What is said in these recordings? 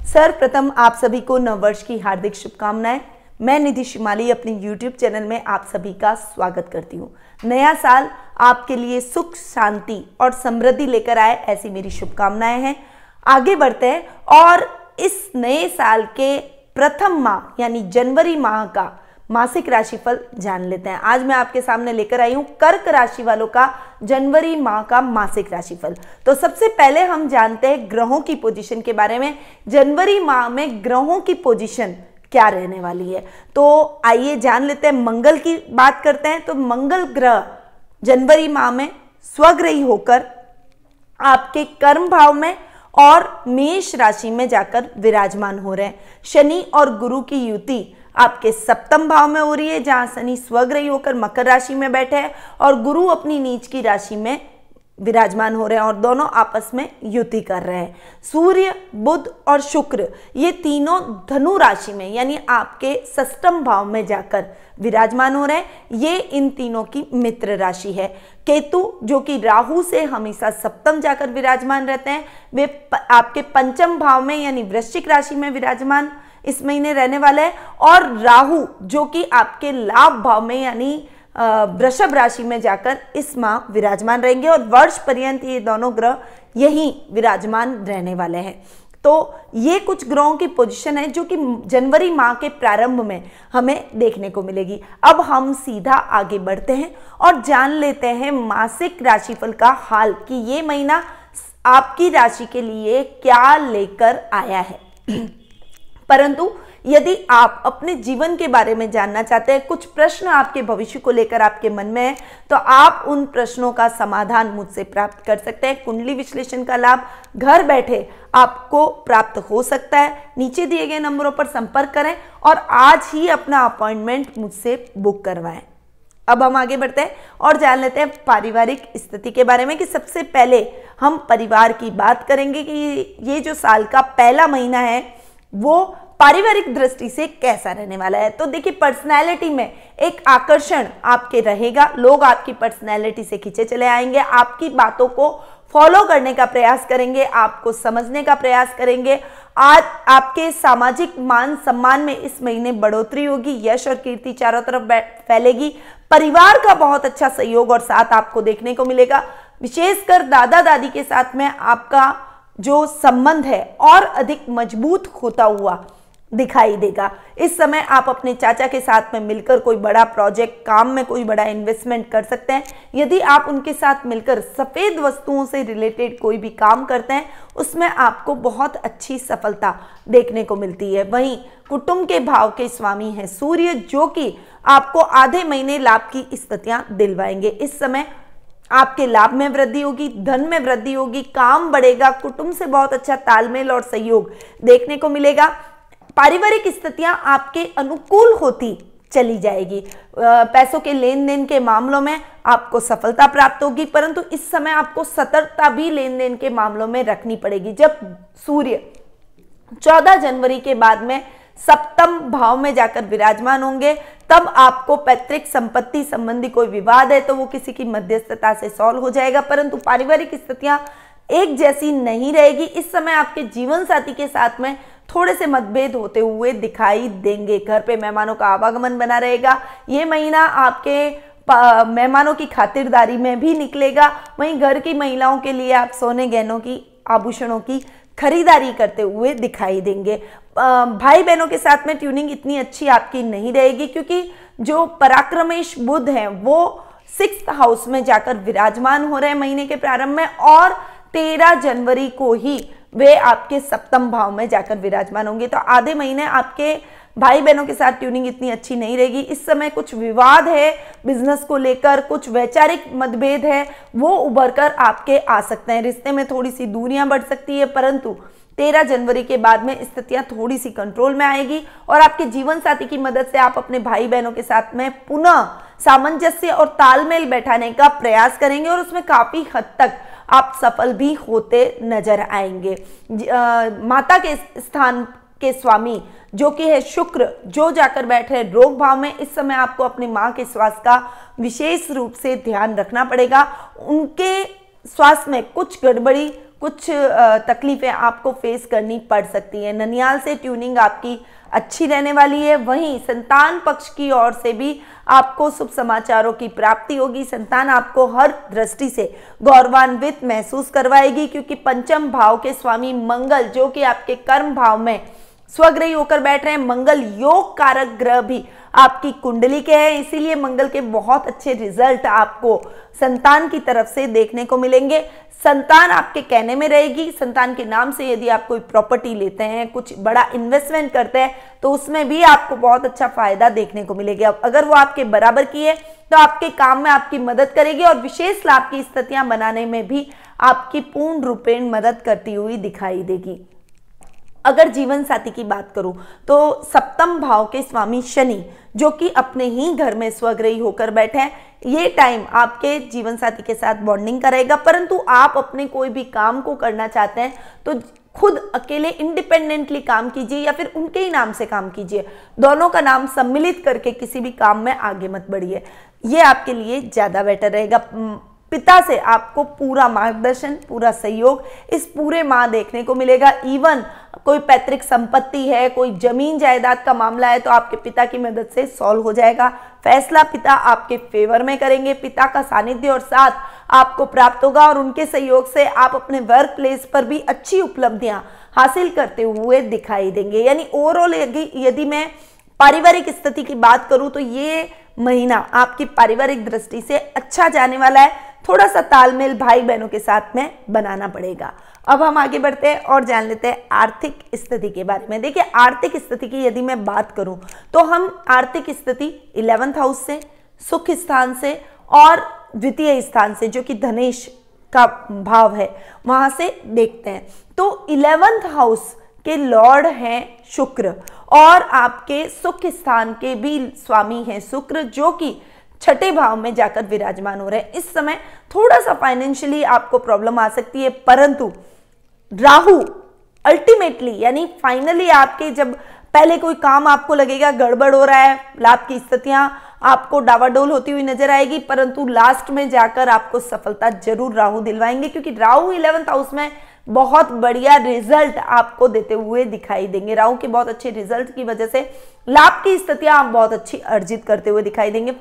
सर्वप्रथम आप सभी को नववर्ष की हार्दिक शुभकामनाएं। मैं निधि शिमाली अपने YouTube चैनल में आप सभी का स्वागत करती हूँ। नया साल आपके लिए सुख, शांति और समृद्धि लेकर आए, ऐसी मेरी शुभकामनाएं हैं। आगे बढ़ते हैं और इस नए साल के प्रथम माह यानी जनवरी माह का मासिक राशिफल जान लेते हैं। आज मैं आपके सामने लेकर आई हूं कर्क राशि वालों का जनवरी माह का मासिक राशिफल। तो सबसे पहले हम जानते हैं ग्रहों की पोजीशन के बारे में। जनवरी माह में ग्रहों की पोजीशन क्या रहने वाली है, तो आइए जान लेते हैं। मंगल की बात करते हैं तो मंगल ग्रह जनवरी माह में स्वग्रही होकर आपके कर्म भाव में और मेष राशि में जाकर विराजमान हो रहे हैं। शनि और गुरु की युति आपके सप्तम भाव में हो रही है, जहां शनि स्वग्रही होकर मकर राशि में बैठे हैं और गुरु अपनी नीच की राशि में विराजमान हो रहे हैं और दोनों आपस में युति कर रहे हैं। सूर्य, बुध और शुक्र ये तीनों धनु राशि में यानी आपके षष्ठम भाव में जाकर विराजमान हो रहे हैं। ये इन तीनों की मित्र राशि है। केतु जो कि राहु से हमेशा सप्तम जाकर विराजमान रहते हैं, वे आपके पंचम भाव में यानी वृश्चिक राशि में विराजमान इस महीने रहने वाले हैं। और राहु जो कि आपके लाभ भाव में यानी वृषभ राशि में जाकर इस माह विराजमान रहेंगे और वर्ष पर्यंत ये दोनों ग्रह यहीं विराजमान रहने वाले हैं। तो ये कुछ ग्रहों की पोजीशन है जो कि जनवरी माह के प्रारंभ में हमें देखने को मिलेगी। अब हम सीधा आगे बढ़ते हैं और जान लेते हैं मासिक राशिफल का हाल कि ये महीना आपकी राशि के लिए क्या लेकर आया है। परंतु यदि आप अपने जीवन के बारे में जानना चाहते हैं, कुछ प्रश्न आपके भविष्य को लेकर आपके मन में है, तो आप उन प्रश्नों का समाधान मुझसे प्राप्त कर सकते हैं। कुंडली विश्लेषण का लाभ घर बैठे आपको प्राप्त हो सकता है। नीचे दिए गए नंबरों पर संपर्क करें और आज ही अपना अपॉइंटमेंट मुझसे बुक करवाएं। अब हम आगे बढ़ते हैं और जान लेते हैं पारिवारिक स्थिति के बारे में कि सबसे पहले हम परिवार की बात करेंगे कि ये जो साल का पहला महीना है वो पारिवारिक दृष्टि से कैसा रहने वाला है। तो देखिए, पर्सनैलिटी में एक आकर्षण आपके रहेगा। लोग आपकी पर्सनैलिटी से खींचे चले आएंगे, आपकी बातों को फॉलो करने का प्रयास करेंगे, आपको समझने का प्रयास करेंगे। आज आपके सामाजिक मान सम्मान में इस महीने बढ़ोतरी होगी। यश और कीर्ति चारों तरफ फैलेगी। परिवार का बहुत अच्छा सहयोग और साथ आपको देखने को मिलेगा। विशेषकर दादा दादी के साथ में आपका जो संबंध है और अधिक मजबूत होता हुआ दिखाई देगा। इस समय आप अपने चाचा के साथ में मिलकर कोई बड़ा प्रोजेक्ट, काम में कोई बड़ा इन्वेस्टमेंट कर सकते हैं। यदि आप उनके साथ मिलकर सफ़ेद वस्तुओं से रिलेटेड कोई भी काम करते हैं, उसमें आपको बहुत अच्छी सफलता देखने को मिलती है। वहीं कुटुंब के भाव के स्वामी हैं सूर्य, जो कि आपको आधे महीने लाभ की स्थितियां दिलवाएंगे। इस समय आपके लाभ में वृद्धि होगी, धन में वृद्धि होगी, काम बढ़ेगा, कुटुंब से बहुत अच्छा तालमेल और सहयोग देखने को मिलेगा। पारिवारिक स्थितियां आपके अनुकूल होती चली जाएगी। पैसों के लेन देन के मामलों में आपको सफलता प्राप्त होगी, परंतु इस समय आपको सतर्कता भी लेन देन के मामलों में रखनी पड़ेगी। जब सूर्य 14 जनवरी के बाद में सप्तम भाव में जाकर विराजमान होंगे, तब आपको पैतृक संपत्ति संबंधी कोई विवाद है तो वो किसी की मध्यस्थता से सॉल्व हो जाएगा, परंतु पारिवारिक स्थितियां एक जैसी नहीं रहेगी। इस समय आपके जीवन साथी के साथ में थोड़े से मतभेद होते हुए दिखाई देंगे। घर पे मेहमानों का आवागमन बना रहेगा। ये महीना आपके मेहमानों की खातिरदारी में भी निकलेगा। वहीं घर की महिलाओं के लिए आप सोने गहनों की, आभूषणों की खरीदारी करते हुए दिखाई देंगे। भाई बहनों के साथ में ट्यूनिंग इतनी अच्छी आपकी नहीं रहेगी, क्योंकि जो पराक्रमेश बुध हैं वो 6th हाउस में जाकर विराजमान हो रहे हैं महीने के प्रारंभ में और 13 जनवरी को ही वे आपके सप्तम भाव में जाकर विराजमान होंगे। तो आधे महीने आपके भाई बहनों के साथ ट्यूनिंग इतनी अच्छी नहीं रहेगी। इस समय कुछ विवाद है बिजनेस को लेकर, कुछ वैचारिक मतभेद है, वो उभर कर आपके आ सकते हैं। रिश्ते में थोड़ी सी दूरियां बढ़ सकती है, परंतु 13 जनवरी के बाद में स्थितियां थोड़ी सी कंट्रोल में आएगी और आपके जीवन साथी की मदद से आप अपने भाई बहनों के साथ में पुनः सामंजस्य और तालमेल बैठाने का प्रयास करेंगे और उसमें काफी हद तक आप सफल भी होते नजर आएंगे। माता के स्थान के स्वामी जो कि है शुक्र, जो जाकर बैठे रोग भाव में, इस समय आपको अपनी मां के स्वास्थ्य का विशेष रूप से ध्यान रखना पड़ेगा। उनके स्वास्थ्य में कुछ गड़बड़ी, कुछ तकलीफें आपको फेस करनी पड़ सकती हैं। ननिहाल से ट्यूनिंग आपकी अच्छी रहने वाली है। वहीं संतान पक्ष की ओर से भी आपको शुभ समाचारों की प्राप्ति होगी। संतान आपको हर दृष्टि से गौरवान्वित महसूस करवाएगी, क्योंकि पंचम भाव के स्वामी मंगल जो कि आपके कर्म भाव में स्वग्रही होकर बैठ रहे हैं। मंगल योग कारक ग्रह भी आपकी कुंडली के हैं, इसीलिए मंगल के बहुत अच्छे रिजल्ट आपको संतान की तरफ से देखने को मिलेंगे। संतान आपके कहने में रहेगी। संतान के नाम से यदि आप कोई प्रॉपर्टी लेते हैं, कुछ बड़ा इन्वेस्टमेंट करते हैं, तो उसमें भी आपको बहुत अच्छा फायदा देखने को मिलेगा। अगर वो आपके बराबर की है तो आपके काम में आपकी मदद करेगी और विशेष लाभ की स्थितियां बनाने में भी आपकी पूर्ण रूपेण मदद करती हुई दिखाई देगी। अगर जीवन साथी की बात करूं तो सप्तम भाव के स्वामी शनि जो कि अपने ही घर में स्वग्रही होकर बैठे हैं, ये टाइम आपके जीवन साथी के साथ बॉन्डिंग करेगा। परंतु आप अपने कोई भी काम को करना चाहते हैं तो खुद अकेले इंडिपेंडेंटली काम कीजिए या फिर उनके ही नाम से काम कीजिए। दोनों का नाम सम्मिलित करके किसी भी काम में आगे मत बढ़िए, ये आपके लिए ज्यादा बेटर रहेगा। पिता से आपको पूरा मार्गदर्शन, पूरा सहयोग इस पूरे माह देखने को मिलेगा। इवन कोई पैतृक संपत्ति है, कोई जमीन जायदाद का मामला है तो आपके पिता की मदद से सॉल्व हो जाएगा। फैसला पिता आपके फेवर में करेंगे। पिता का सानिध्य और साथ आपको प्राप्त होगा और उनके सहयोग से आप अपने वर्क प्लेस पर भी अच्छी उपलब्धियां हासिल करते हुए दिखाई देंगे। यानी ओवरऑल यदि मैं पारिवारिक स्थिति की बात करूं तो ये महीना आपकी पारिवारिक दृष्टि से अच्छा जाने वाला है। थोड़ा सा तालमेल भाई बहनों के साथ में बनाना पड़ेगा। अब हम आगे बढ़ते हैं और जान लेते हैं आर्थिक स्थिति के बारे में। देखिए, आर्थिक स्थिति की यदि मैं बात करूं तो हम आर्थिक स्थिति 11th हाउस से, सुख स्थान से और द्वितीय स्थान से जो कि धनेश का भाव है वहां से देखते हैं। तो 11th हाउस के लॉर्ड हैं शुक्र और आपके सुख स्थान के भी स्वामी हैं शुक्र जो कि छठे भाव में जाकर विराजमान हो रहे हैं। इस समय थोड़ा सा फाइनेंशियली आपको प्रॉब्लम आ सकती है, परंतु राहु अल्टीमेटली यानी फाइनली आपके जब पहले कोई काम आपको लगेगा गड़बड़ हो रहा है, लाभ की स्थितियां आपको डावाडोल होती हुई नजर आएगी, परंतु लास्ट में जाकर आपको सफलता जरूर राहु दिलवाएंगे, क्योंकि राहु 11th हाउस में बहुत बढ़िया रिजल्ट आपको देते हुए दिखाई देंगे। राहु के बहुत अच्छे रिजल्ट की वजह से लाभ की स्थितियां आप बहुत अच्छी अर्जित करते हुए दिखाई देंगे।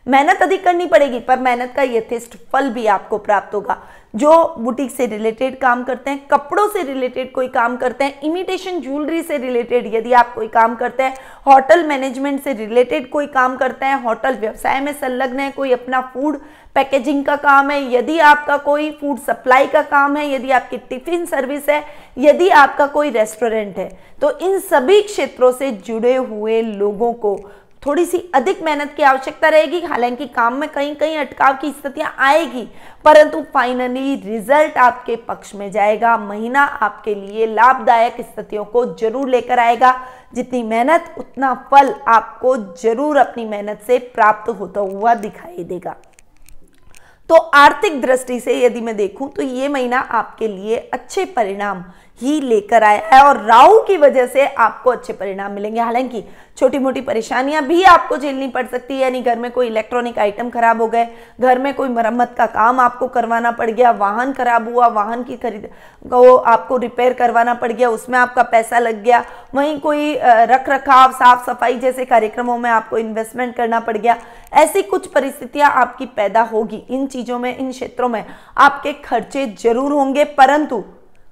मेहनत अधिक करनी पड़ेगी पर मेहनत का यथेष्ट फल भी आपको प्राप्त होगा। जो बुटीक से रिलेटेड काम करते हैं, कपड़ों से रिलेटेड कोई काम करते हैं, इमिटेशन ज्वेलरी से रिलेटेड यदि आप कोई काम करते हैं, होटल मैनेजमेंट से रिलेटेड कोई काम करते हैं, होटल व्यवसाय में संलग्न है, कोई अपना फूड पैकेजिंग का काम है, यदि आपका कोई फूड सप्लाई का काम है, यदि आपकी टिफिन सर्विस है, यदि आपका कोई रेस्टोरेंट है, तो इन सभी क्षेत्रों से जुड़े हुए लोगों को थोड़ी सी अधिक मेहनत की आवश्यकता रहेगी। हालांकि काम में कहीं कहीं अटकाव की स्थितियां आएगी, परंतु फाइनली रिजल्ट आपके पक्ष में जाएगा। महीना आपके लिए लाभदायक स्थितियों को जरूर लेकर आएगा। जितनी मेहनत उतना फल आपको जरूर अपनी मेहनत से प्राप्त होता हुआ दिखाई देगा। तो आर्थिक दृष्टि से यदि मैं देखूं तो ये महीना आपके लिए अच्छे परिणाम ही लेकर आया है और राहु की वजह से आपको अच्छे परिणाम मिलेंगे। हालांकि छोटी मोटी परेशानियां भी आपको झेलनी पड़ सकती है, यानी घर में कोई इलेक्ट्रॉनिक आइटम खराब हो गए, घर में कोई मरम्मत का काम आपको करवाना पड़ गया, वाहन खराब हुआ, वाहन की खरीद को आपको रिपेयर करवाना पड़ गया, उसमें आपका पैसा लग गया, वहीं कोई रख रखाव साफ सफाई जैसे कार्यक्रमों में आपको इन्वेस्टमेंट करना पड़ गया। ऐसी कुछ परिस्थितियां आपकी पैदा होगी। इन चीजों में, इन क्षेत्रों में आपके खर्चे जरूर होंगे, परंतु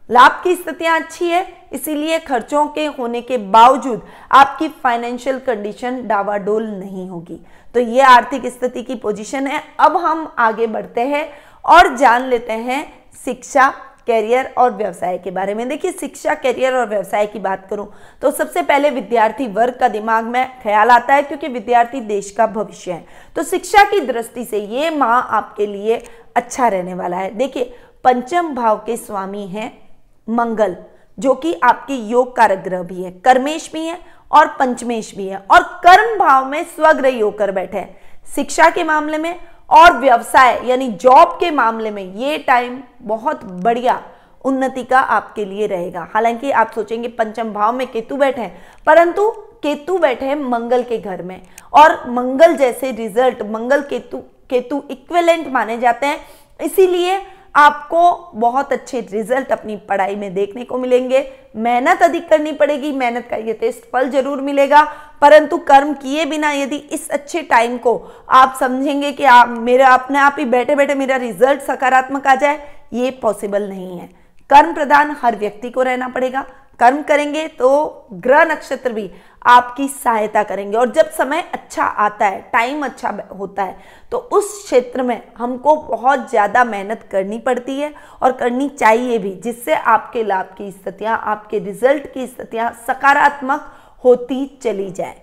लाभ की स्थितियां अच्छी है, इसीलिए खर्चों के होने के बावजूद आपकी फाइनेंशियल कंडीशन डावाडोल नहीं होगी। तो ये आर्थिक स्थिति की पोजीशन है। अब हम आगे बढ़ते हैं और जान लेते हैं शिक्षा, कैरियर और व्यवसाय के बारे में। देखिए, शिक्षा, कैरियर और व्यवसाय की बात करूं तो सबसे पहले विद्यार्थी वर्ग का दिमाग में ख्याल आता है, क्योंकि विद्यार्थी देश का भविष्य है। तो शिक्षा की दृष्टि से ये माह आपके लिए अच्छा रहने वाला है। देखिए, पंचम भाव के स्वामी हैं मंगल जो कि आपके योग कारक ग्रह भी है, कर्मेश भी है और पंचमेश भी है और कर्म भाव में स्वग्रही होकर बैठे हैं। शिक्षा के मामले में और व्यवसाय यानी जॉब के मामले में ये टाइम बहुत बढ़िया उन्नति का आपके लिए रहेगा। हालांकि आप सोचेंगे पंचम भाव में केतु बैठे हैं, परंतु केतु बैठे हैं मंगल के घर में और मंगल जैसे रिजल्ट, मंगल केतु इक्विवेलेंट माने जाते हैं, इसीलिए आपको बहुत अच्छे रिजल्ट अपनी पढ़ाई में देखने को मिलेंगे। मेहनत अधिक करनी पड़ेगी, मेहनत का यथेष्ट फल जरूर मिलेगा, परंतु कर्म किए बिना यदि इस अच्छे टाइम को आप समझेंगे कि आप मेरा अपने आप ही बैठे बैठे मेरा रिजल्ट सकारात्मक आ जाए, ये पॉसिबल नहीं है। कर्म प्रधान हर व्यक्ति को रहना पड़ेगा। कर्म करेंगे तो ग्रह नक्षत्र भी आपकी सहायता करेंगे, और जब समय अच्छा आता है, टाइम अच्छा होता है, तो उस क्षेत्र में हमको बहुत ज़्यादा मेहनत करनी पड़ती है और करनी चाहिए भी, जिससे आपके लाभ की स्थितियाँ, आपके रिजल्ट की स्थितियाँ सकारात्मक होती चली जाए।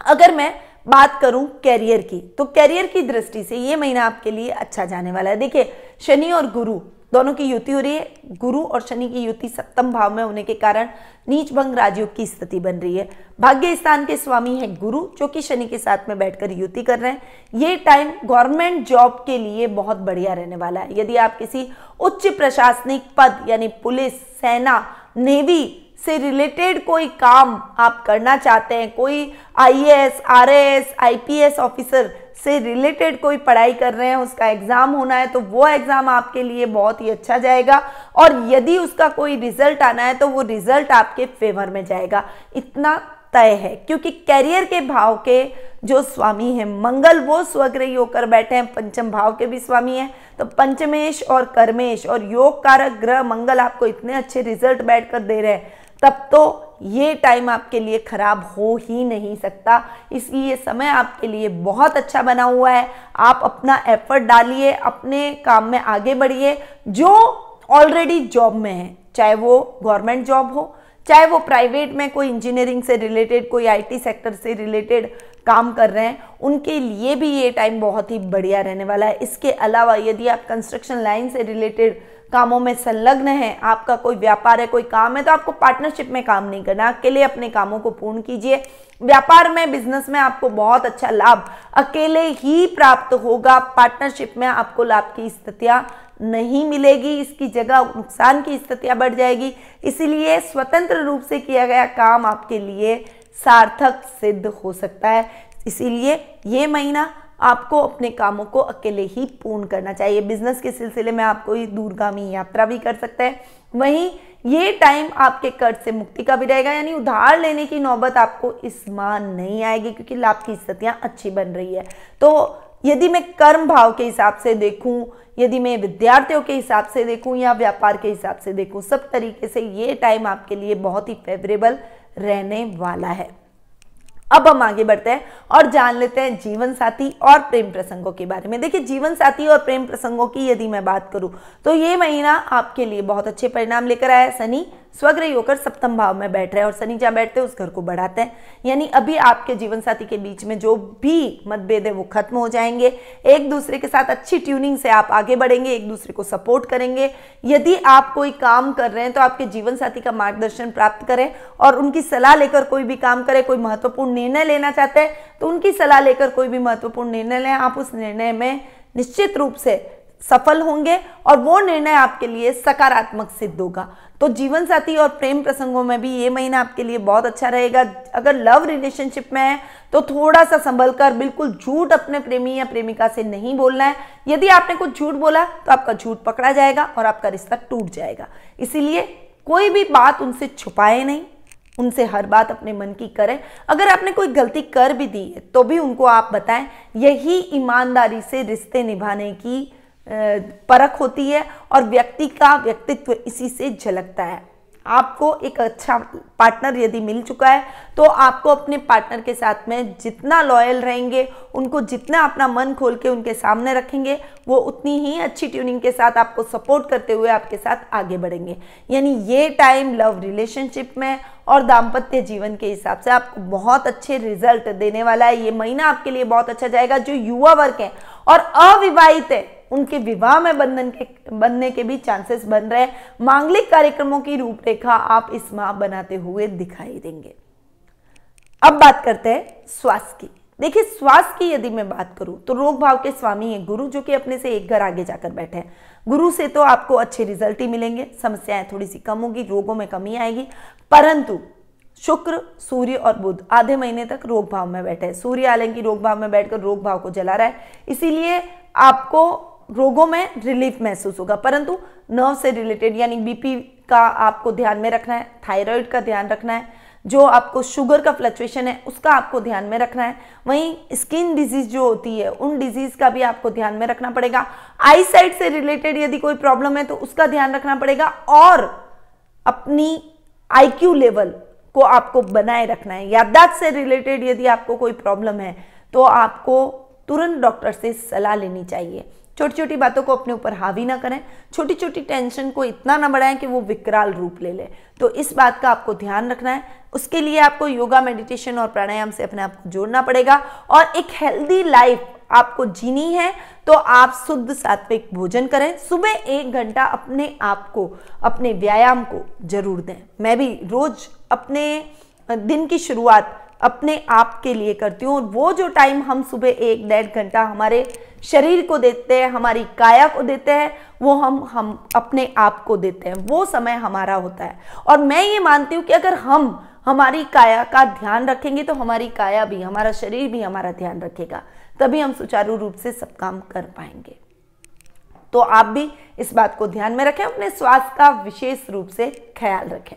अगर मैं बात करूं कैरियर की, तो कैरियर की दृष्टि से ये महीना आपके लिए अच्छा जाने वाला है। देखिए, शनि और गुरु दोनों की युति हो रही है। गुरु और शनि की युति सप्तम भाव में होने के कारण नीच भंग राजयोग की स्थिति बन रही है। भाग्य स्थान के स्वामी है गुरु, जो कि शनि के साथ में बैठकर युति कर रहे हैं। ये टाइम गवर्नमेंट जॉब के लिए बहुत बढ़िया रहने वाला है। यदि आप किसी उच्च प्रशासनिक पद यानी पुलिस, सेना, नेवी से रिलेटेड कोई काम आप करना चाहते हैं, कोई आईएएस, आरएएस, आईपीएस ऑफिसर से रिलेटेड कोई पढ़ाई कर रहे हैं, उसका एग्जाम होना है, तो वो एग्जाम आपके लिए बहुत ही अच्छा जाएगा। और यदि उसका कोई रिजल्ट आना है तो वो रिजल्ट आपके फेवर में जाएगा, इतना तय है। क्योंकि कैरियर के भाव के जो स्वामी हैं मंगल, वो स्वग्रही होकर बैठे हैं, पंचम भाव के भी स्वामी हैं। तो पंचमेश और कर्मेश और योग कारक ग्रह मंगल आपको इतने अच्छे रिजल्ट बैठकर दे रहे हैं, तब तो ये टाइम आपके लिए खराब हो ही नहीं सकता। इसलिए समय आपके लिए बहुत अच्छा बना हुआ है। आप अपना एफर्ट डालिए, अपने काम में आगे बढ़िए। जो ऑलरेडी जॉब में है, चाहे वो गवर्नमेंट जॉब हो, चाहे वो प्राइवेट में कोई इंजीनियरिंग से रिलेटेड, कोई आईटी सेक्टर से रिलेटेड काम कर रहे हैं, उनके लिए भी ये टाइम बहुत ही बढ़िया रहने वाला है। इसके अलावा यदि आप कंस्ट्रक्शन लाइन से रिलेटेड कामों में संलग्न है, आपका कोई व्यापार है, कोई काम है, तो आपको पार्टनरशिप में काम नहीं करना, अकेले अपने कामों को पूर्ण कीजिए। व्यापार में, बिजनेस में आपको बहुत अच्छा लाभ अकेले ही प्राप्त होगा। पार्टनरशिप में आपको लाभ की स्थितियां नहीं मिलेगी, इसकी जगह नुकसान की स्थितियां बढ़ जाएगी। इसीलिए स्वतंत्र रूप से किया गया काम आपके लिए सार्थक सिद्ध हो सकता है। इसीलिए ये महीना आपको अपने कामों को अकेले ही पूर्ण करना चाहिए। बिजनेस के सिलसिले में आप कोई दूरगामी यात्रा भी कर सकते हैं। वहीं ये टाइम आपके कर्ज से मुक्ति का भी रहेगा, यानी उधार लेने की नौबत आपको इस माह नहीं आएगी, क्योंकि लाभ की स्थितियां अच्छी बन रही है। तो यदि मैं कर्म भाव के हिसाब से देखूं, यदि मैं विद्यार्थियों के हिसाब से देखूं या व्यापार के हिसाब से देखूं, सब तरीके से ये टाइम आपके लिए बहुत ही फेवरेबल रहने वाला है। अब हम आगे बढ़ते हैं और जान लेते हैं जीवन साथी और प्रेम प्रसंगों के बारे में। देखिए, जीवन साथी और प्रेम प्रसंगों की यदि मैं बात करूं तो ये महीना आपके लिए बहुत अच्छे परिणाम लेकर आया है। शनि स्वग्रही होकर सप्तम भाव में बैठ रहे हैं, और शनि जहाँ बैठते हैं उस घर को बढ़ाते हैं, यानी अभी आपके जीवन साथी के बीच में जो भी मतभेद है वो खत्म हो जाएंगे। एक दूसरे के साथ अच्छी ट्यूनिंग से आप आगे बढ़ेंगे, एक दूसरे को सपोर्ट करेंगे। यदि आप कोई काम कर रहे हैं तो आपके जीवन साथी का मार्गदर्शन प्राप्त करें और उनकी सलाह लेकर कोई भी काम करें। कोई महत्वपूर्ण निर्णय लेना चाहते हैं तो उनकी सलाह लेकर कोई भी महत्वपूर्ण निर्णय लें, आप उस निर्णय में निश्चित रूप से सफल होंगे और वो निर्णय आपके लिए सकारात्मक सिद्ध होगा। तो जीवन साथी और प्रेम प्रसंगों में भी ये महीना आपके लिए बहुत अच्छा रहेगा। अगर लव रिलेशनशिप में है तो थोड़ा सा संभल कर, बिल्कुल झूठ अपने प्रेमी या प्रेमिका से नहीं बोलना है। यदि आपने कुछ झूठ बोला तो आपका झूठ पकड़ा जाएगा और आपका रिश्ता टूट जाएगा। इसीलिए कोई भी बात उनसे छुपाए नहीं, उनसे हर बात अपने मन की करें। अगर आपने कोई गलती कर भी दी है तो भी उनको आप बताएं। यही ईमानदारी से रिश्ते निभाने की परख होती है और व्यक्ति का व्यक्तित्व इसी से झलकता है। आपको एक अच्छा पार्टनर यदि मिल चुका है तो आपको अपने पार्टनर के साथ में जितना लॉयल रहेंगे, उनको जितना अपना मन खोल के उनके सामने रखेंगे, वो उतनी ही अच्छी ट्यूनिंग के साथ आपको सपोर्ट करते हुए आपके साथ आगे बढ़ेंगे। यानी ये टाइम लव रिलेशनशिप में और दाम्पत्य जीवन के हिसाब से आपको बहुत अच्छे रिजल्ट देने वाला है। ये महीना आपके लिए बहुत अच्छा जाएगा। जो युवा वर्ग है और अविवाहित है उनके विवाह में बनने के भी चांसेस बन रहे हैं। मांगलिक कार्यक्रमों की रूपरेखा आप इस माह बनाते हुए दिखाई देंगे। अब बात करते हैं स्वास्थ्य की। देखिए, स्वास्थ्य की यदि मैं बात करूं तो रोग भाव के स्वामी है गुरु, जो कि अपने से एक घर आगे जाकर बैठे हैं। गुरु से तो आपको अच्छे रिजल्ट ही मिलेंगे, समस्याएं थोड़ी सी कम होगी, रोगों में कमी आएगी। परंतु शुक्र, सूर्य और बुध आधे महीने तक रोग भाव में बैठे हैं। सूर्य हालांकि रोग भाव में बैठकर रोग भाव को जला रहा है, इसीलिए आपको रोगों में रिलीफ महसूस होगा। परंतु नर्व से रिलेटेड यानी बीपी का आपको ध्यान में रखना है, थायराइड का ध्यान रखना है, जो आपको शुगर का फ्लक्चुएशन है उसका आपको ध्यान में रखना है। वहीं स्किन डिजीज जो होती है उन डिजीज का भी आपको ध्यान में रखना पड़ेगा। आई साइट से रिलेटेड यदि कोई प्रॉब्लम है तो उसका ध्यान रखना पड़ेगा, और अपनी IQ लेवल को आपको बनाए रखना है। याददाश्त से रिलेटेड यदि आपको कोई प्रॉब्लम है तो आपको तुरंत डॉक्टर से सलाह लेनी चाहिए। छोटी छोटी बातों को अपने ऊपर हावी ना करें, छोटी छोटी टेंशन को इतना ना बढ़ाएं कि वो विकराल रूप ले ले। तो इस बात का आपको ध्यान रखना है। उसके लिए आपको योगा, मेडिटेशन और प्राणायाम से अपने आप को जोड़ना पड़ेगा। और एक हेल्दी लाइफ आपको जीनी है तो आप शुद्ध सात्विक भोजन करें। सुबह 1 घंटा अपने आप को, अपने व्यायाम को जरूर दें। मैं भी रोज अपने दिन की शुरुआत अपने आप के लिए करती हूँ, और वो जो टाइम हम सुबह 1-1.5 घंटा हमारे शरीर को देते हैं, हमारी काया को देते हैं, वो हम अपने आप को देते हैं, वो समय हमारा होता है। और मैं ये मानती हूँ कि अगर हम हमारी काया का ध्यान रखेंगे तो हमारी काया भी, हमारा शरीर भी हमारा ध्यान रखेगा, तभी हम सुचारू रूप से सब काम कर पाएंगे। तो आप भी इस बात को ध्यान में रखें, अपने स्वास्थ्य का विशेष रूप से ख्याल रखें।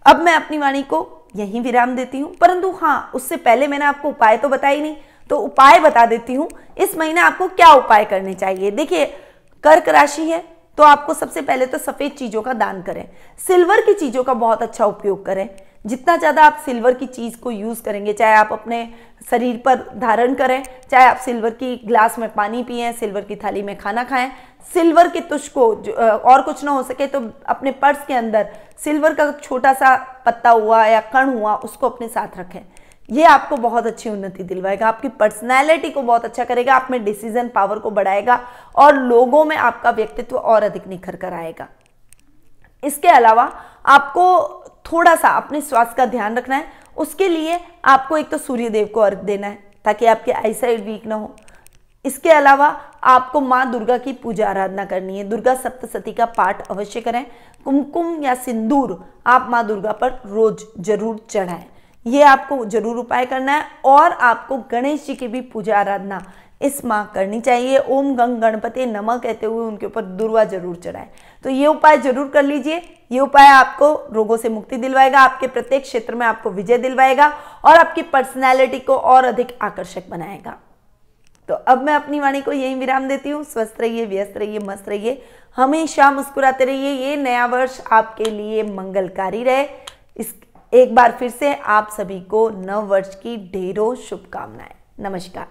अब मैं अपनी वाणी को यहीं विराम देती हूँ, परंतु हाँ, उससे पहले मैंने आपको उपाय तो बताई नहीं, तो उपाय बता देती हूँ। इस महीने आपको क्या उपाय करने चाहिए। देखिए, कर्क राशि है तो आपको सबसे पहले तो सफेद चीजों का दान करें, सिल्वर की चीजों का बहुत अच्छा उपयोग करें। जितना ज़्यादा आप सिल्वर की चीज़ को यूज़ करेंगे, चाहे आप अपने शरीर पर धारण करें, चाहे आप सिल्वर की ग्लास में पानी पिएं, सिल्वर की थाली में खाना खाएं, सिल्वर के तुष को और कुछ ना हो सके तो अपने पर्स के अंदर सिल्वर का छोटा सा पत्ता हुआ या कण हुआ उसको अपने साथ रखें। ये आपको बहुत अच्छी उन्नति दिलवाएगा, आपकी पर्सनैलिटी को बहुत अच्छा करेगा, आप में डिसीजन पावर को बढ़ाएगा और लोगों में आपका व्यक्तित्व और अधिक निखर कर आएगा। इसके अलावा आपको थोड़ा सा अपने स्वास्थ्य का ध्यान रखना है। उसके लिए आपको एक तो सूर्य देव को अर्घ देना है ताकि आपके आईसाइट वीक ना हो। इसके अलावा आपको माँ दुर्गा की पूजा आराधना करनी है, दुर्गा सप्तशती का पाठ अवश्य करें। कुमकुम या सिंदूर आप माँ दुर्गा पर रोज जरूर चढ़ाएं, ये आपको जरूर उपाय करना है। और आपको गणेश जी की भी पूजा आराधना इस माह करनी चाहिए। ओम गंग गणपति नमः कहते हुए उनके ऊपर दुर्वा जरूर चढ़ाएं। तो ये उपाय जरूर कर लीजिए। ये उपाय आपको रोगों से मुक्ति दिलवाएगा, आपके प्रत्येक क्षेत्र में आपको विजय दिलवाएगा और आपकी पर्सनैलिटी को और अधिक आकर्षक बनाएगा। तो अब मैं अपनी वाणी को यहीं विराम देती हूँ। स्वस्थ रहिए, व्यस्त रहिए, मस्त रहिए, हमेशा मुस्कुराते रहिए। ये नया वर्ष आपके लिए मंगलकारी रहे। एक बार फिर से आप सभी को नव वर्ष की ढेरों शुभकामनाएं। नमस्कार।